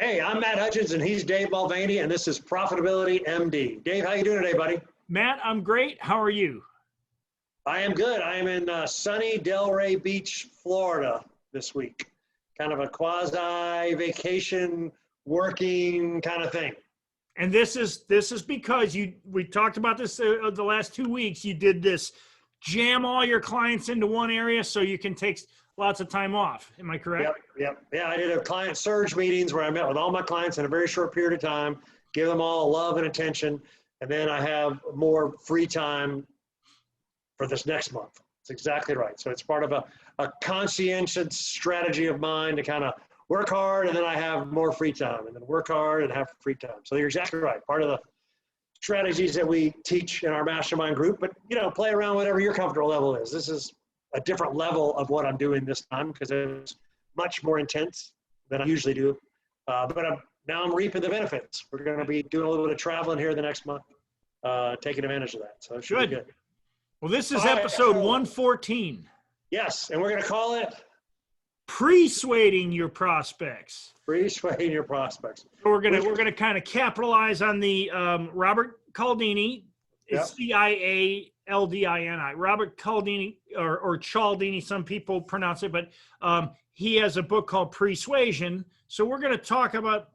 Hey, I'm Matt Hutchins, and he's Dave Mulvaney, and this is Profitability MD. Dave, how you doing today, buddy? Matt, I'm great. How are you? I am good. I am in sunny Delray Beach, Florida this week. Kind of a quasi-vacation, working kind of thing. And this is because we talked about this the last 2 weeks. You did this, jam all your clients into one area so you can take lots of time off. Am I correct? Yep. Yeah, I did a client surge meetings where I met with all my clients in a very short period of time, give them all love and attention, and then I have more free time for this next month. It's exactly right. So it's part of a conscientious strategy of mine to kind of work hard, and then I have more free time, and then work hard and have free time. So you're exactly right. Part of the strategies that we teach in our mastermind group, but play around whatever your comfortable level is. This is a different level of what I'm doing this time because it's much more intense than I usually do. But now I'm reaping the benefits. We're going to be doing a little bit of traveling here the next month, taking advantage of that. So it should be good. Well, this is episode 114. Yes, and we're going to call it Presuading Your Prospects. Presuading Your Prospects. So we're gonna kind of capitalize on the Robert Cialdini. It's Cialdini. Robert Cialdini or Cialdini, some people pronounce it, but he has a book called Persuasion. So we're going to talk about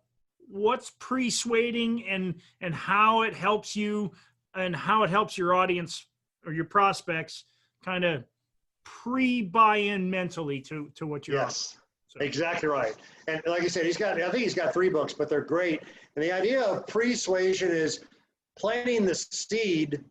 what's persuading and how it helps you and how it helps your audience or your prospects kind of pre-buy-in mentally to what you're offering. So. Exactly right. And like I said, I think he's got 3 books, but they're great. And the idea of persuasion is planting the seed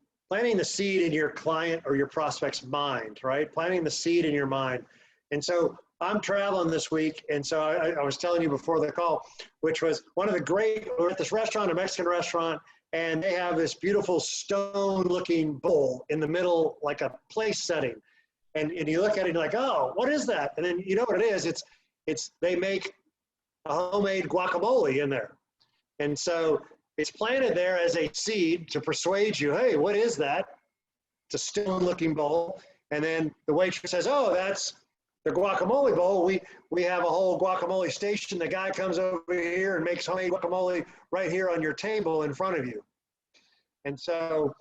in your client or your prospect's mind, right? Planting the seed in your mind. And so I'm traveling this week. And so I was telling you before the call, which was we're at this restaurant, a Mexican restaurant, and they have this beautiful stone looking bowl in the middle, like a place setting. And you look at it and you're like, oh, what is that? And then you know what it is. They make a homemade guacamole in there. And so it's planted there as a seed to persuade you, hey, what is that? It's a stone-looking bowl. And then the waitress says, oh, that's the guacamole bowl. We have a whole guacamole station. The guy comes over here and makes homemade guacamole right here on your table in front of you. And so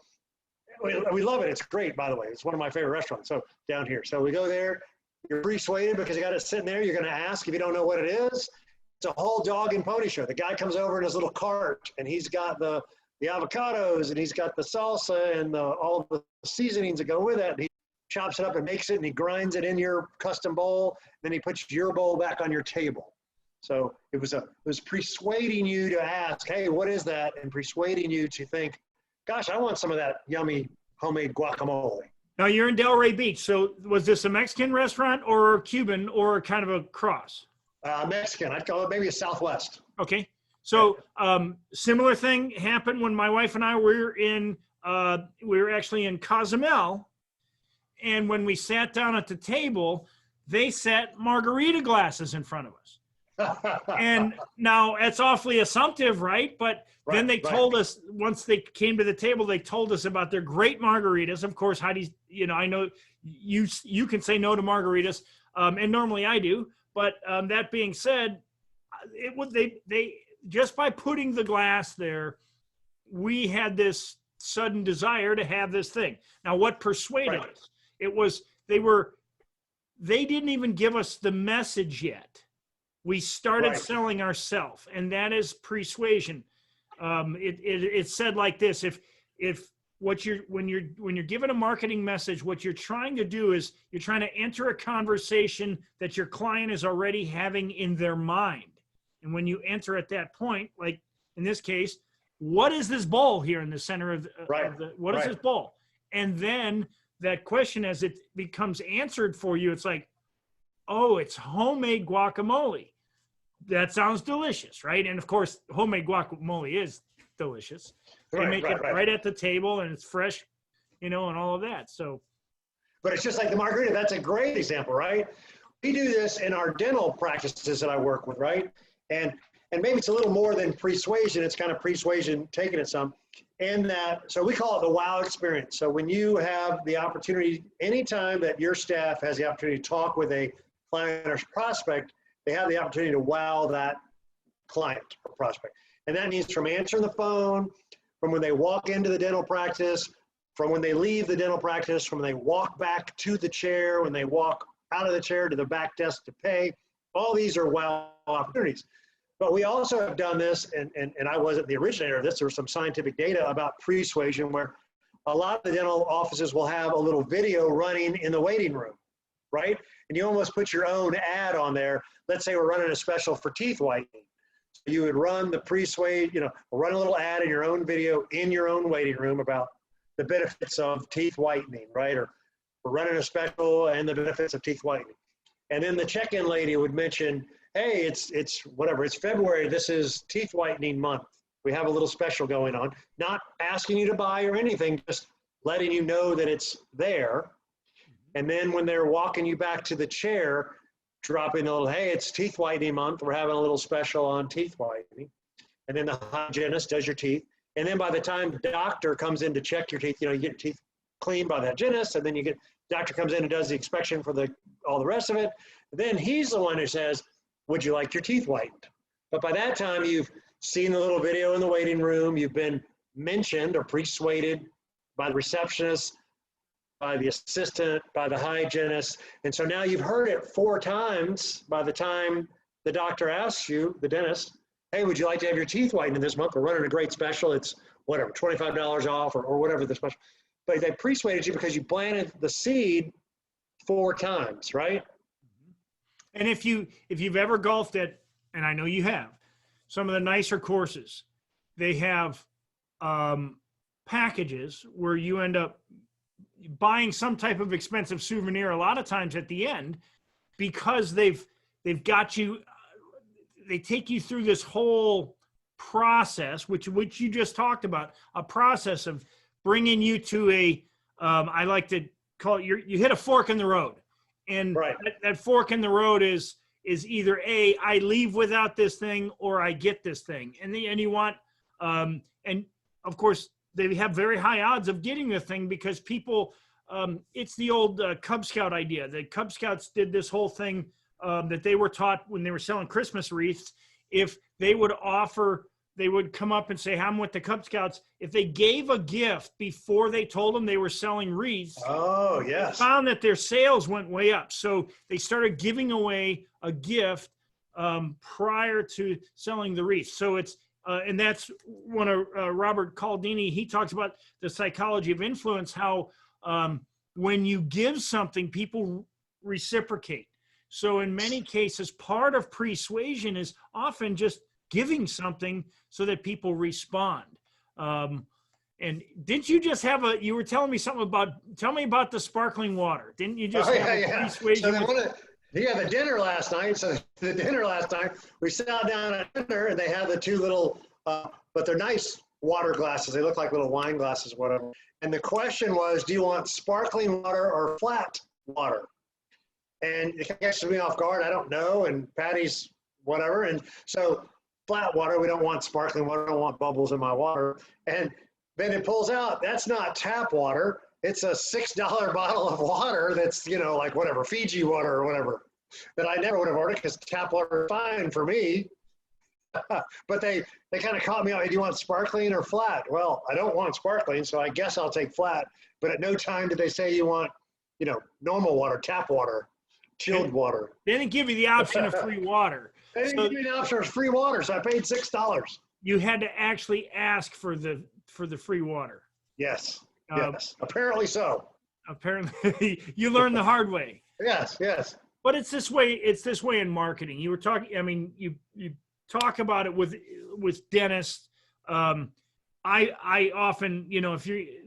we love it. It's great, by the way. It's one of my favorite restaurants. So down here. So we go there. You're persuaded because you got it sitting there. You're going to ask if you don't know what it is. It's a whole dog and pony show. The guy comes over in his little cart, and he's got the avocados, and he's got the salsa and all the seasonings that go with it. And he chops it up and makes it, and he grinds it in your custom bowl. Then he puts your bowl back on your table. So it was persuading you to ask, hey, what is that? And persuading you to think, gosh, I want some of that yummy homemade guacamole. Now you're in Delray Beach. So was this a Mexican restaurant or Cuban or kind of a cross? Mexican. I'd call it maybe a Southwest. Okay. So similar thing happened when my wife and I were actually in Cozumel. And when we sat down at the table, they set margarita glasses in front of us. And now it's awfully assumptive, right? But then they told us, once they came to the table, they told us about their great margaritas. Of course, Heidi's, I know you can say no to margaritas, and normally I do. But that being said, they just by putting the glass there, we had this sudden desire to have this thing. Now, what persuaded us? It was they didn't even give us the message yet. We started selling ourselves, and that is persuasion. It said like this: when you're given a marketing message, what you're trying to do is you're trying to enter a conversation that your client is already having in their mind. And when you enter at that point, like in this case, what is this bowl here in the center of what is this bowl? And then that question, as it becomes answered for you, it's like, oh, it's homemade guacamole. That sounds delicious, right? And of course, homemade guacamole is delicious. They make it right at the table, and it's fresh, and all of that. So, but it's just like the margarita. That's a great example, right? We do this in our dental practices that I work with, right? And maybe it's a little more than persuasion. It's kind of persuasion taking it some. And that, so we call it the wow experience. So when you have the opportunity, anytime that your staff has the opportunity to talk with a client or prospect, they have the opportunity to wow that client or prospect. And that means from answering the phone, from when they walk into the dental practice, from when they leave the dental practice, from when they walk back to the chair, when they walk out of the chair to the back desk to pay. All these are wow opportunities. But we also have done this, and I wasn't the originator of this, there was some scientific data about persuasion where a lot of the dental offices will have a little video running in the waiting room, right? And you almost put your own ad on there. Let's say we're running a special for teeth whitening. So you would run the persuade, run a little ad in your own video in your own waiting room about the benefits of teeth whitening, right? Or we're running a special and the benefits of teeth whitening. And then the check-in lady would mention, hey, it's whatever, it's February, this is teeth whitening month. We have a little special going on, not asking you to buy or anything, just letting you know that it's there. And then when they're walking you back to the chair, dropping a little, hey, it's teeth whitening month, we're having a little special on teeth whitening. And then the hygienist does your teeth. And then by the time the doctor comes in to check your teeth, you get your teeth cleaned by the hygienist, and then doctor comes in and does the inspection for all the rest of it. Then he's the one who says, would you like your teeth whitened? But by that time, you've seen the little video in the waiting room, you've been mentioned or persuaded by the receptionist, by the assistant, by the hygienist. And so now you've heard it 4 times by the time the doctor asks you, the dentist, hey, would you like to have your teeth whitened this month? We're running a great special. It's whatever, $25 off or whatever the special. But they persuaded you because you planted the seed 4 times, right? And if you've ever golfed at, and I know you have, some of the nicer courses, they have packages where you end up buying some type of expensive souvenir a lot of times at the end, because they've got you, they take you through this whole process, which you just talked about, a process of bringing you to I like to call it, you hit a fork in the road. And right. that fork in the road is either I leave without this thing, or I get this thing. And you want, and of course they have very high odds of getting the thing because people, it's the old Cub Scout idea. The Cub Scouts did this whole thing that they were taught when they were selling Christmas wreaths. If they would offer, they would come up and say, I'm with the Cub Scouts. If they gave a gift before they told them they were selling wreaths, oh yes, they found that their sales went way up. So they started giving away a gift prior to selling the wreath. So it's, and that's one of Robert Cialdini, he talks about the psychology of influence, how when you give something, people reciprocate. So in many cases, part of persuasion is often just giving something so that people respond. And didn't you just have you were telling me something tell me about the sparkling water. Didn't you just have persuasion? So the dinner last night. So the dinner last night, we sat down at dinner and they had the 2 little, but they're nice water glasses. They look like little wine glasses, whatever. And the question was, do you want sparkling water or flat water? And it catches me off guard. I don't know. And Patty's whatever. And so flat water, we don't want sparkling water. I don't want bubbles in my water. And then it pulls out, that's not tap water. It's a $6 bottle of water that's, like whatever, Fiji water or whatever, that I never would have ordered because tap water is fine for me. But they kind of caught me out. Do you want sparkling or flat? Well, I don't want sparkling, so I guess I'll take flat. But at no time did they say you want, normal water, tap water, chilled water. They didn't give you the option of free water. They didn't give me the option of free water, so I paid $6. You had to actually ask for the free water. Yes. Yes. Apparently so. Apparently, you learned the hard way. Yes. Yes. But it's this way. It's this way in marketing. You were talking. I mean, you talk about it with dentists. I often,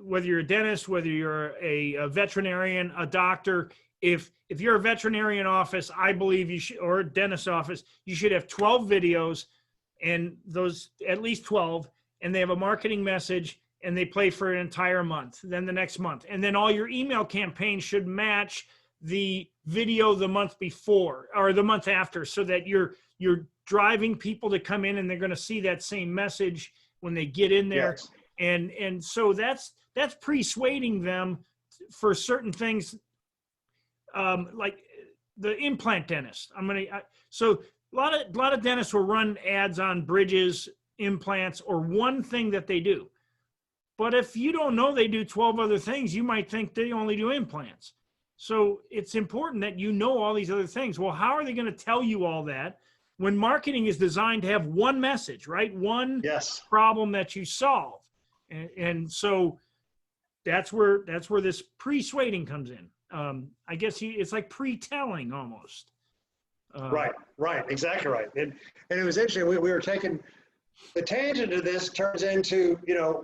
whether you're a dentist, whether you're a veterinarian, a doctor, if you're a veterinarian office, I believe you should, or a dentist office, you should have 12 videos, and those at least 12, and they have a marketing message, and they play for an entire month, then the next month, and then all your email campaigns should match the video the month before or the month after, so that you're driving people to come in and they're going to see that same message when they get in there. Yes. And so that's persuading them for certain things. Like the implant dentist, so a lot of dentists will run ads on bridges, implants, or one thing that they do. But if you don't know they do 12 other things, you might think they only do implants. So it's important that you know all these other things. Well, how are they going to tell you all that when marketing is designed to have one message, right? One problem that you solve. And so that's where this persuading comes in. I guess it's like pre-telling almost. Right, exactly right. And it was interesting. We were taking the tangent of this turns into,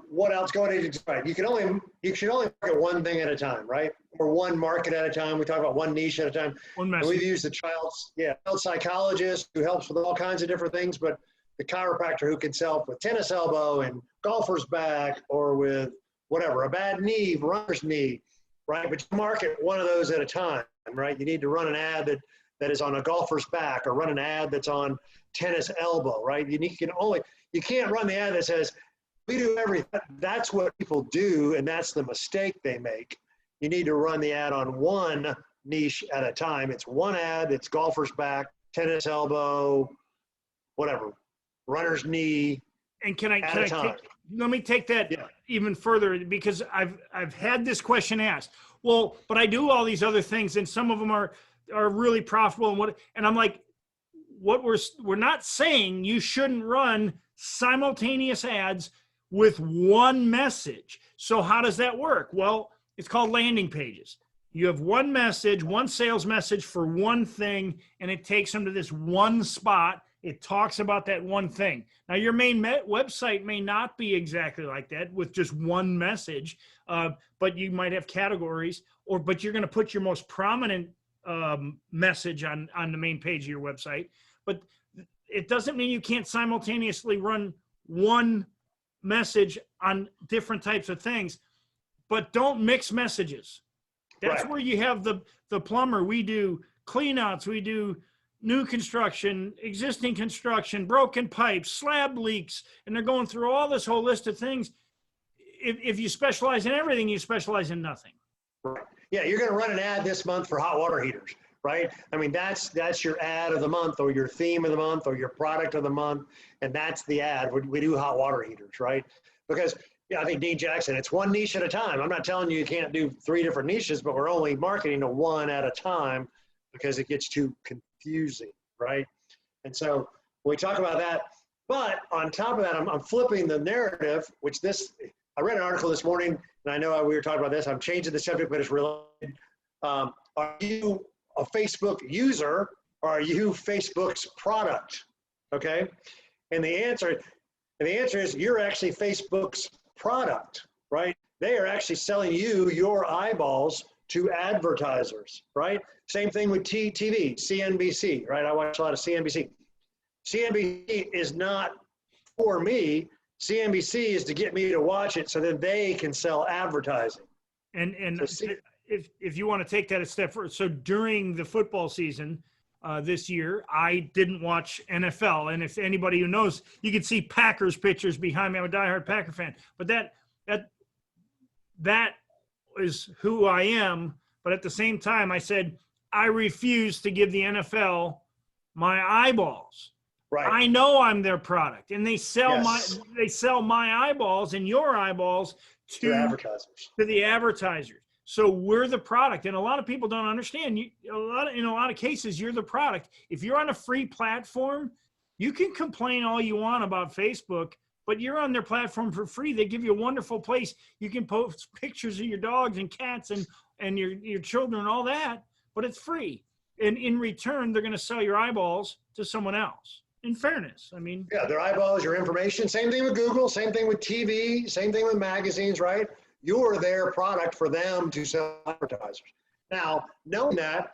what else going into, right? You should only market one thing at a time, right? Or one market at a time. We talk about one niche at a time. One message. And we've used the child psychologist who helps with all kinds of different things, but the chiropractor who can help with tennis elbow and golfer's back, or with whatever, a bad knee, runner's knee, right? But you market one of those at a time, right? You need to run an ad that is on a golfer's back, or run an ad that's on tennis elbow, right? You can't run the ad that says, we do everything. That's what people do, and that's the mistake they make. You need to run the ad on one niche at a time. It's one ad, it's golfer's back, tennis elbow, whatever, runner's knee. And let me take that even further, because I've had this question asked. Well, but I do all these other things, and some of them are really profitable, and I'm like, what we're not saying you shouldn't run simultaneous ads with one message. So how does that work? Well, it's called landing pages. You have one message, one sales message for one thing, and it takes them to this one spot. It talks about that one thing. Now, your main website may not be exactly like that with just one message, but you might have categories, but you're going to put your most prominent message on the main page of your website. But it doesn't mean you can't simultaneously run one message on different types of things, but don't mix messages. That's where you have the plumber. We do cleanouts, we do new construction, existing construction, broken pipes, slab leaks, and they're going through all this whole list of things. If you specialize in everything, you specialize in nothing. Right. Yeah, you're going to run an ad this month for hot water heaters, right? I mean, that's your ad of the month, or your theme of the month, or your product of the month, and that's the ad. We do hot water heaters, right? Because I think Dean Jackson, it's one niche at a time. I'm not telling you can't do 3 different niches, but we're only marketing to one at a time because it gets too confusing, right? And so when we talk about that, but on top of that, I'm flipping the narrative, I read an article this morning, and I know we were talking about this. I'm changing the subject, but it's related. Are you a Facebook user, or are you Facebook's product? Okay, and the answer is you're actually Facebook's product, right? They are actually selling you your eyeballs to advertisers, right? Same thing with TV, CNBC, right? I watch a lot of CNBC. CNBC is not for me. CNBC is to get me to watch it so that they can sell advertising. And so if you want to take that a step further, so during the football season this year, I didn't watch NFL. And if anybody who knows, you can see Packers pictures behind me. I'm a diehard Packer fan. But that is who I am. But at the same time, I said, I refuse to give the NFL my eyeballs. Right. I know I'm their product, and they sell my eyeballs and your eyeballs to the advertisers. So we're the product, and a lot of people don't understand. In a lot of cases, you're the product. If you're on a free platform, you can complain all you want about Facebook, but you're on their platform for free. They give you a wonderful place. You can post pictures of your dogs and cats and your children and all that, but it's free. And in return, they're going to sell your eyeballs to someone else. In fairness, I mean. Yeah, their eyeballs, your information. Same thing with Google, same thing with TV, same thing with magazines, right? You're their product for them to sell advertisers. Now, knowing that,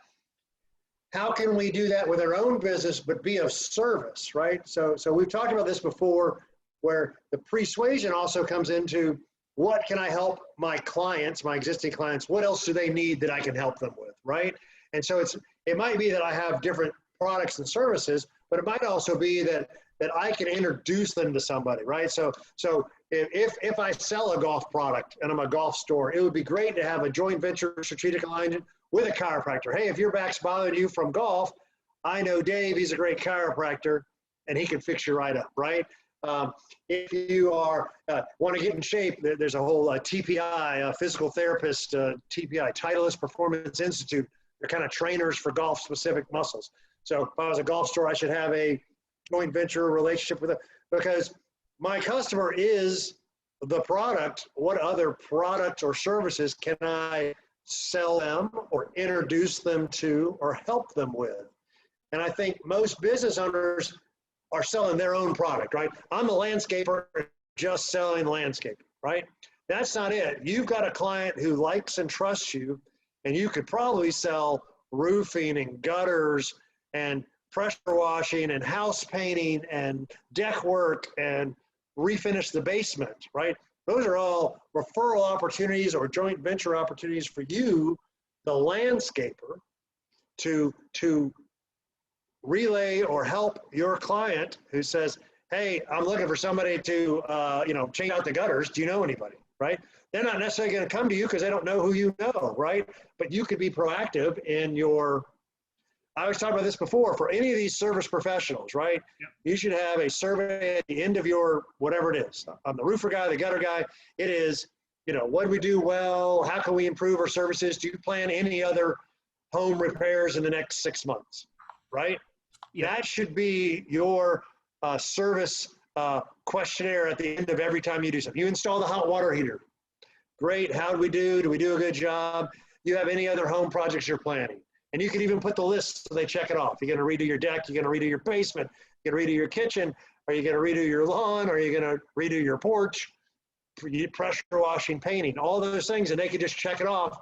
how can we do that with our own business but be of service, right? So we've talked about this before, where the persuasion also comes into what can I help my clients, my existing clients, what else do they need that I can help them with, right? And so it might be that I have different products and services, but it might also be that I can introduce them to somebody, right? So if I sell a golf product and I'm a golf store, it would be great to have a joint venture strategic alignment with a chiropractor. Hey, if your back's bothering you from golf, I know Dave, he's a great chiropractor, and he can fix you right up, right? If you are want to get in shape, there's a whole TPI, physical therapist, TPI, Titleist Performance Institute. They're kind of trainers for golf-specific muscles. So if I was a golf store, I should have a joint venture relationship with it, because my customer is the product. What other product or services can I sell them or introduce them to or help them with? And I think most business owners are selling their own product, right? I'm a landscaper just selling landscaping, right? That's not it. You've got a client who likes and trusts you, and you could probably sell roofing and gutters and pressure washing and house painting and deck work and refinish the basement, right? Those are all referral opportunities or joint venture opportunities for you, the landscaper, to relay or help your client who says, hey, I'm looking for somebody to, change out the gutters. Do you know anybody, right? They're not necessarily going to come to you because they don't know who you know, right? But you could be proactive in your, I was talking about this before, for any of these service professionals, right? Yep. You should have a survey at the end of your, whatever it is. I'm the roofer guy, the gutter guy. It is, what do we do well? How can we improve our services? Do you plan any other home repairs in the next 6 months, right? Yep. That should be your service questionnaire at the end of every time you do something. You install the hot water heater. Great, how do we do? Do we do a good job? Do you have any other home projects you're planning? And you can even put the list so they check it off. You're going to redo your deck. You're going to redo your basement. You're going to redo your kitchen. Are you going to redo your lawn? Are you going to redo your porch? Pressure washing, painting, all those things, and they can just check it off.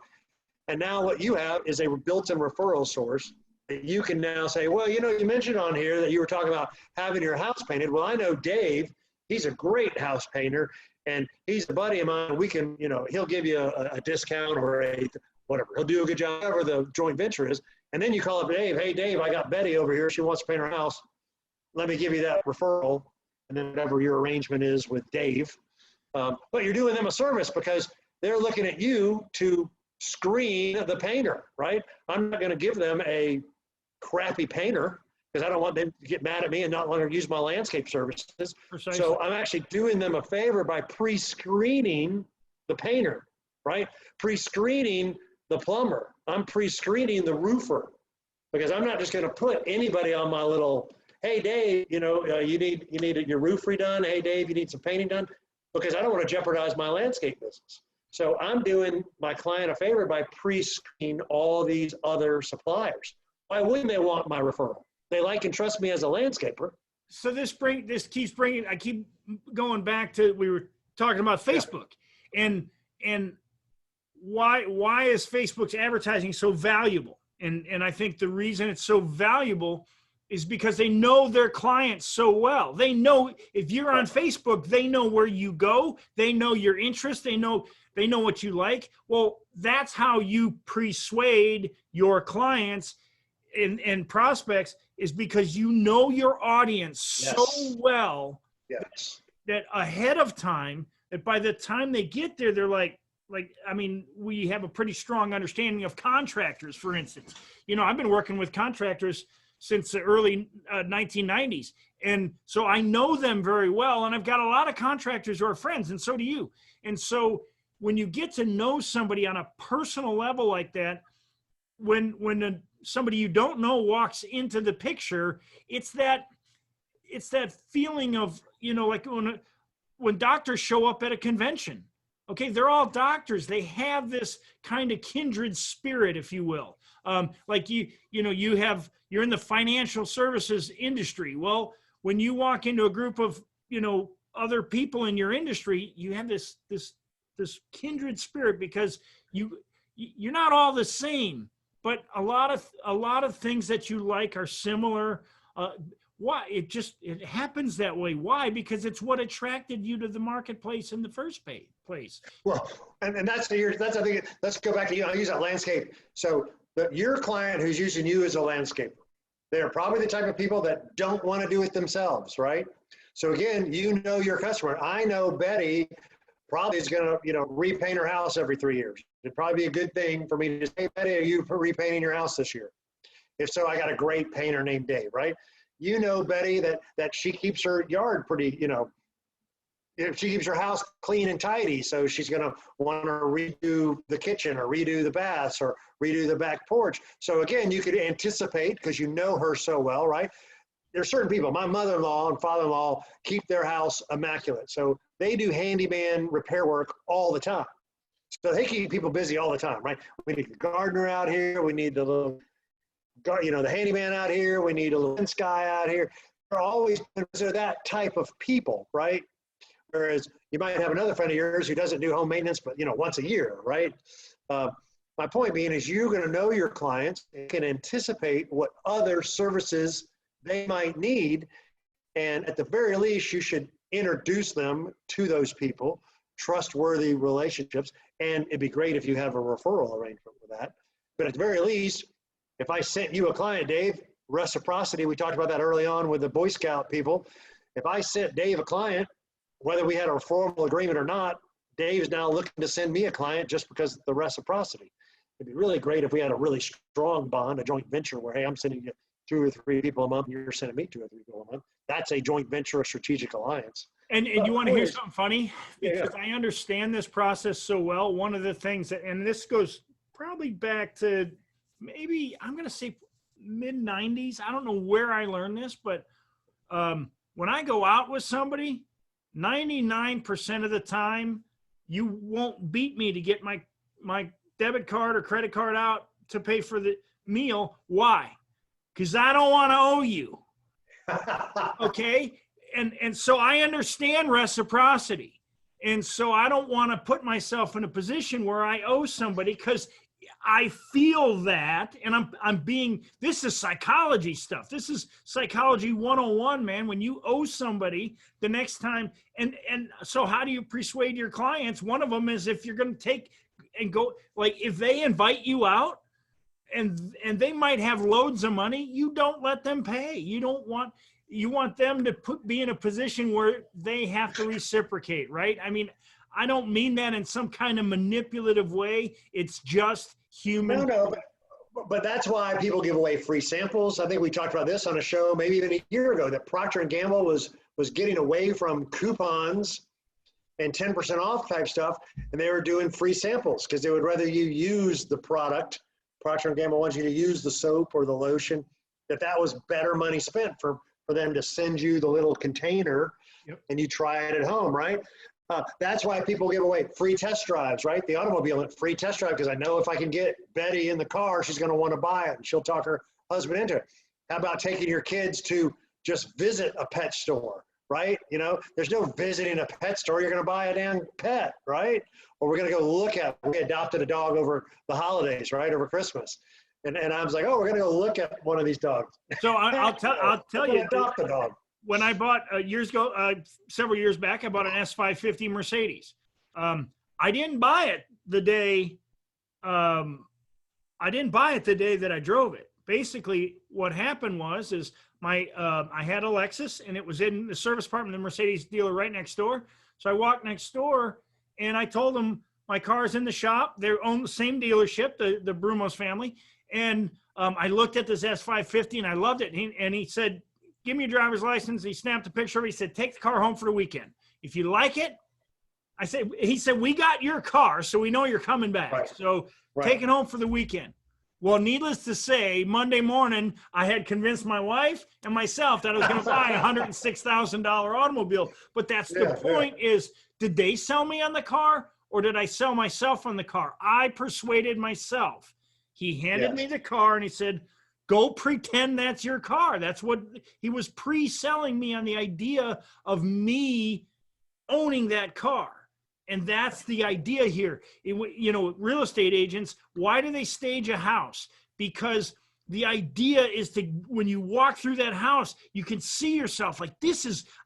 And now what you have is a built-in referral source that you can now say, well, you mentioned on here that you were talking about having your house painted. Well, I know Dave. He's a great house painter, and he's a buddy of mine. We can, he'll give you a discount or a whatever. He'll do a good job, whatever the joint venture is. And then you call up Dave. Hey, Dave, I got Betty over here. She wants to paint her house. Let me give you that referral. And then whatever your arrangement is with Dave. But you're doing them a service because they're looking at you to screen the painter, right? I'm not going to give them a crappy painter because I don't want them to get mad at me and not want to use my landscape services. Precisely. So I'm actually doing them a favor by pre-screening the painter, right? Pre-screening the plumber. I'm pre-screening the roofer because I'm not just going to put anybody on my little, hey, Dave, you need your roof redone. Hey, Dave, you need some painting done, because I don't want to jeopardize my landscape business. So I'm doing my client a favor by pre-screening all these other suppliers. Why wouldn't they want my referral? They like and trust me as a landscaper. So this keeps bringing, I keep going back to, we were talking about Facebook. Yeah. And why is Facebook's advertising so valuable? And I think the reason it's so valuable is because they know their clients so well. They know if you're on Facebook, they know where you go. They know your interests. They know what you like. Well, that's how you persuade your clients and prospects, is because you know your audience so well that ahead of time, that by the time they get there, they're like, we have a pretty strong understanding of contractors, for instance. I've been working with contractors since the early 1990s. And so I know them very well. And I've got a lot of contractors who are friends, and so do you. And so when you get to know somebody on a personal level like that, when somebody you don't know walks into the picture, it's that feeling of, like when doctors show up at a convention. Okay, they're all doctors. They have this kind of kindred spirit, if you will. Like you're in the financial services industry. Well, when you walk into a group of, other people in your industry, you have this kindred spirit because you're not all the same, but a lot of things that you like are similar. Why? It happens that way. Why? Because it's what attracted you to the marketplace in the first place. Well, and that's I think, let's go back to I'll use that landscape. So your client who's using you as a landscaper, they're probably the type of people that don't want to do it themselves, right? So again, your customer. I know Betty probably is going to, repaint her house every 3 years. It'd probably be a good thing for me to say, Betty, are you repainting your house this year? If so, I got a great painter named Dave, right? You know, Betty, that she keeps her yard pretty, you know, if she keeps her house clean and tidy, so she's going to want to redo the kitchen or redo the baths or redo the back porch. So again, you could anticipate, because you know her so well, right? There's certain people, my mother-in-law and father-in-law keep their house immaculate. So they do handyman repair work all the time. So they keep people busy all the time, right? We need the gardener out here. We need the little, you know, the handyman out here. We need a little fence guy out here. They're always, they're that type of people, right? Whereas you might have another friend of yours who doesn't do home maintenance, but, you know, once a year, right? My point being is you're going to know your clients and can anticipate what other services they might need. And at the very least, you should introduce them to those people, trustworthy relationships. And it'd be great if you have a referral arrangement with that. But at the very least, if I sent you a client, Dave, reciprocity, we talked about that early on with the Boy Scout people. If I sent Dave a client, whether we had a formal agreement or not, Dave's now looking to send me a client just because of the reciprocity. It'd be really great if we had a really strong bond, a joint venture where, hey, I'm sending you 2 or 3 people a month, and you're sending me 2 or 3 people a month. That's a joint venture, a strategic alliance. And you want to hear something funny? Because yeah. I understand this process so well. One of the things that, and this goes probably back to maybe, I'm going to say mid-90s. I don't know where I learned this, but when I go out with somebody, 99% of the time, you won't beat me to get my debit card or credit card out to pay for the meal. Why? Because I don't want to owe you. Okay? And so I understand reciprocity. And so I don't want to put myself in a position where I owe somebody, because I feel that, and I'm being, this is psychology stuff. This is psychology 101, man. When you owe somebody the next time, and so how do you persuade your clients? One of them is if you're going to take and go, like if they invite you out and they might have loads of money, you don't let them pay. You want them to be in a position where they have to reciprocate, right? I mean, I don't mean that in some kind of manipulative way. It's just human. No, but that's why people give away free samples. I think we talked about this on a show maybe even a year ago, that Procter & Gamble was getting away from coupons and 10% off type stuff, and they were doing free samples because they would rather you use the product. Procter & Gamble wants you to use the soap or the lotion, that was better money spent for them to send you the little container. Yep. And you try it at home, right? That's why people give away free test drives, right? The automobile free test drive, because I know if I can get Betty in the car, she's going to want to buy it, and she'll talk her husband into it. How about taking your kids to just visit a pet store, right? You know, there's no visiting a pet store. You're going to buy a damn pet, right? Or we're going to go look at, we adopted a dog over the holidays, right? Over Christmas. And I was like, oh, we're going to go look at one of these dogs. So I'll tell you, adopt a dog. When I bought several years back, I bought an S550 Mercedes. I didn't buy it the day. I that I drove it. Basically, what happened was I had a Lexus, and it was in the service department of the Mercedes dealer right next door. So I walked next door, and I told them my car's in the shop. They own the same dealership, the Brumos family. And I looked at this S550 and I loved it. And he said, give me your driver's license. He snapped a picture of it. He said, take the car home for the weekend. If you like it, he said, we got your car, so we know you're coming back. Right. So take it home for the weekend. Well, needless to say, Monday morning, I had convinced my wife and myself that I was going to buy a $106,000 automobile. But that's the point is, did they sell me on the car, or did I sell myself on the car? I persuaded myself. He handed me the car and he said, go pretend that's your car. That's what he was pre-selling me on, the idea of me owning that car. And that's the idea here. You know, real estate agents, why do they stage a house? Because the idea is to, when you walk through that house, you can see yourself like,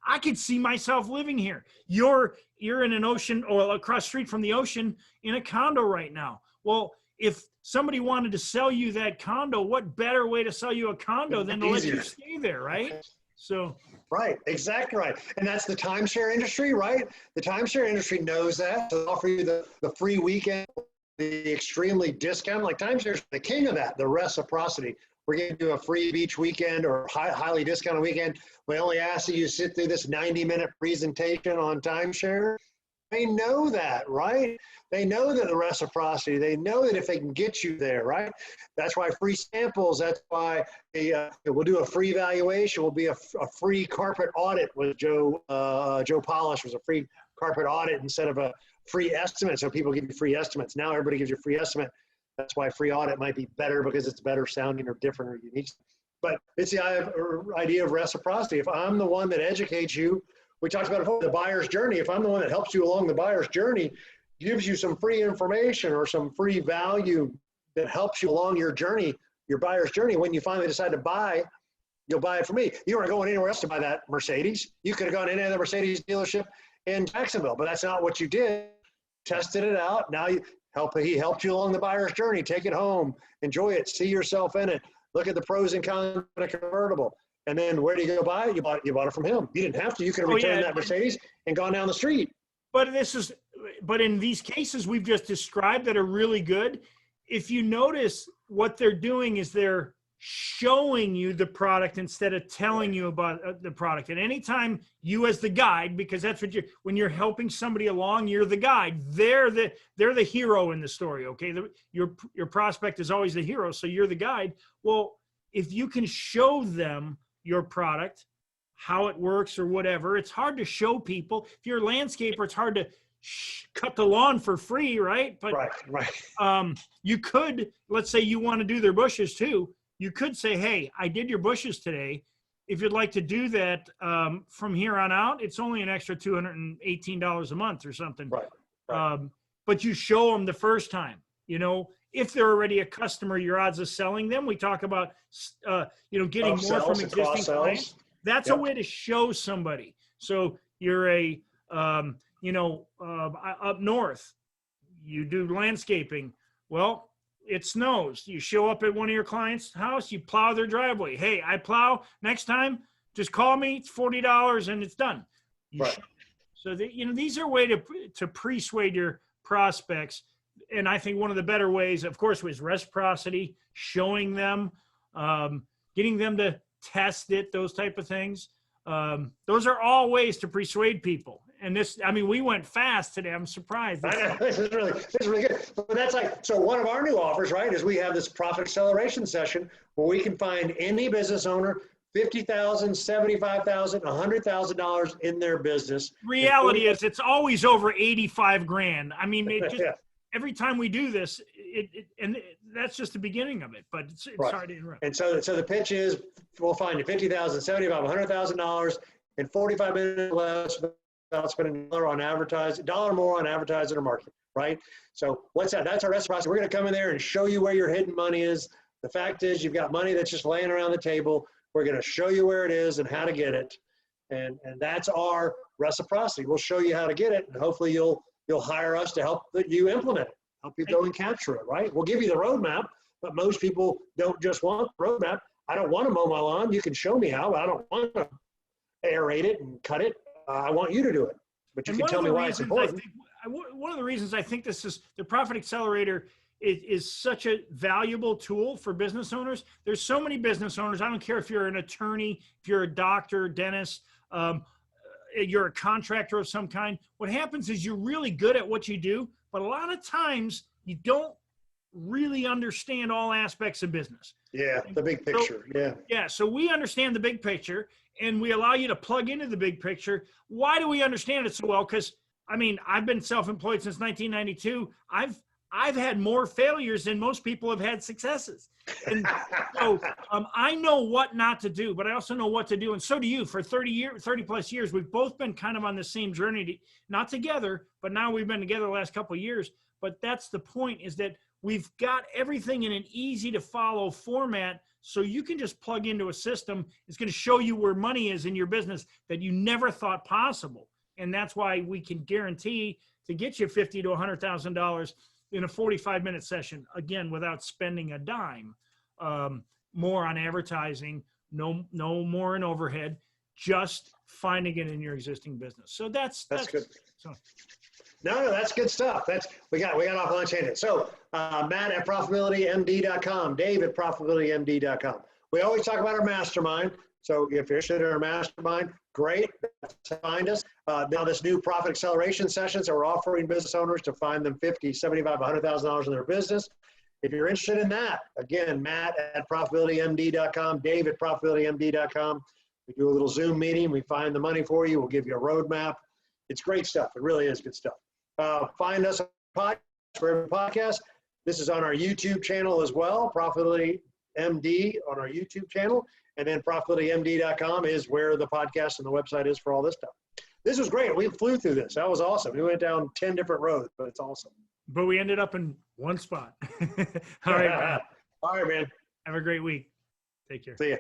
I could see myself living here. You're in an ocean, or across the street from the ocean, in a condo right now. Well, if somebody wanted to sell you that condo, what better way to sell you a condo than to let you stay there, right? So. Right, exactly right. And that's the timeshare industry, right? The timeshare industry knows that. To offer you the free weekend, the extremely discount, like timeshare is the king of that, the reciprocity, we're going to do a free beach weekend or highly discounted weekend. We only ask that you sit through this 90-minute presentation on timeshare. They know that, right? They know that the reciprocity, they know that if they can get you there, right? That's why free samples, that's why we'll do a free valuation, will be a free carpet audit with Joe Polish was a free carpet audit instead of a free estimate. So people give you free estimates. Now everybody gives you a free estimate. That's why free audit might be better because it's better sounding or different or unique. But it's the idea of reciprocity. If I'm the one that educates you, we talked about it before, the buyer's journey. If I'm the one that helps you along the buyer's journey, gives you some free information or some free value that helps you along your journey, your buyer's journey, when you finally decide to buy, you'll buy it from me. You weren't going anywhere else to buy that Mercedes. You could have gone to any other Mercedes dealership in Jacksonville, but that's not what you did. Tested it out. Now he helped you along the buyer's journey. Take it home, enjoy it, see yourself in it. Look at the pros and cons of a convertible. And then where do you go buy it? You bought it from him. You didn't have to. You could have returned that Mercedes and gone down the street. But in these cases we've just described that are really good, if you notice what they're doing is they're showing you the product instead of telling you about the product. And anytime you as the guide, because that's what when you're helping somebody along, you're the guide. They're the hero in the story. Okay. Your prospect is always the hero. So you're the guide. Well, if you can show them your product, how it works or whatever, it's hard to show people. If you're a landscaper, it's hard to cut the lawn for free, right? But right. You could, let's say you want to do their bushes too. You could say, hey, I did your bushes today. If you'd like to do that from here on out, it's only an extra $218 a month or something. Right. But you show them the first time, if they're already a customer, your odds of selling them. We talk about, getting more from existing clients. That's a way to show somebody. So you're up north, you do landscaping. Well, it snows. You show up at one of your clients' house, you plow their driveway. Hey, I plow. Next time, just call me. It's $40 and it's done. So these are a way to persuade your prospects. And I think one of the better ways, of course, was reciprocity, showing them, getting them to test it, those type of things. Those are all ways to persuade people. And we went fast today. I'm surprised. I know, this is really good. But that's so one of our new offers, right, is we have this profit acceleration session where we can find any business owner $50,000, $75,000, $100,000 in their business. Reality is it's always over 85 grand. Every time we do this, that's just the beginning of it, but it's hard to interrupt. And so the pitch is, we'll find you $50,000, $75,000, $100,000 in 45 minutes less without spending $1 on advertising, $1 more on advertising or marketing, right? So what's that? That's our reciprocity. We're going to come in there and show you where your hidden money is. The fact is you've got money that's just laying around the table. We're going to show you where it is and how to get it. And that's our reciprocity. We'll show you how to get it, and hopefully you'll hire us to help you implement it, help you go and capture it, right? We'll give you the roadmap, but most people don't just want the roadmap. I don't want to mow my lawn. You can show me how, but I don't want to aerate it and cut it. I want you to do it, but you can tell me why it's important. One of the reasons I think the Profit Accelerator is such a valuable tool for business owners. There's so many business owners. I don't care if you're an attorney, if you're a doctor, dentist, you're a contractor of some kind. What happens is you're really good at what you do, but a lot of times you don't really understand all aspects of business. Yeah, the big picture. So we understand the big picture, and we allow you to plug into the big picture. Why do we understand it so well? Because I've been self-employed since 1992. I've had more failures than most people have had successes. And so I know what not to do, but I also know what to do. And so do you. For 30 plus years, we've both been kind of on the same journey, not together, but now we've been together the last couple of years. But that's the point, is that we've got everything in an easy to follow format. So you can just plug into a system. It's going to show you where money is in your business that you never thought possible. And that's why we can guarantee to get you $50,000 to $100,000 in a 45-minute session, again, without spending a dime. More on advertising, no more in overhead, just finding it in your existing business. So that's good. So No, that's good stuff. We got off on a tangent. So Matt at profitabilitymd.com, Dave at profitabilitymd.com. We always talk about our mastermind. So if you're interested in our mastermind, great. Find us. Now this new profit acceleration sessions that we're offering business owners to find them $50, $75, $100,000 in their business. If you're interested in that, again, Matt at profitabilitymd.com, Dave at profitabilitymd.com. We do a little Zoom meeting. We find the money for you. We'll give you a roadmap. It's great stuff. It really is good stuff. Find us on podcast. This is on our YouTube channel as well, Profitability MD on our YouTube channel. And then profitabilitymd.com is where the podcast and the website is for all this stuff. This was great. We flew through this. That was awesome. We went down 10 different roads, but it's awesome. But we ended up in one spot. All right, man. All right, man. Have a great week. Take care. See ya.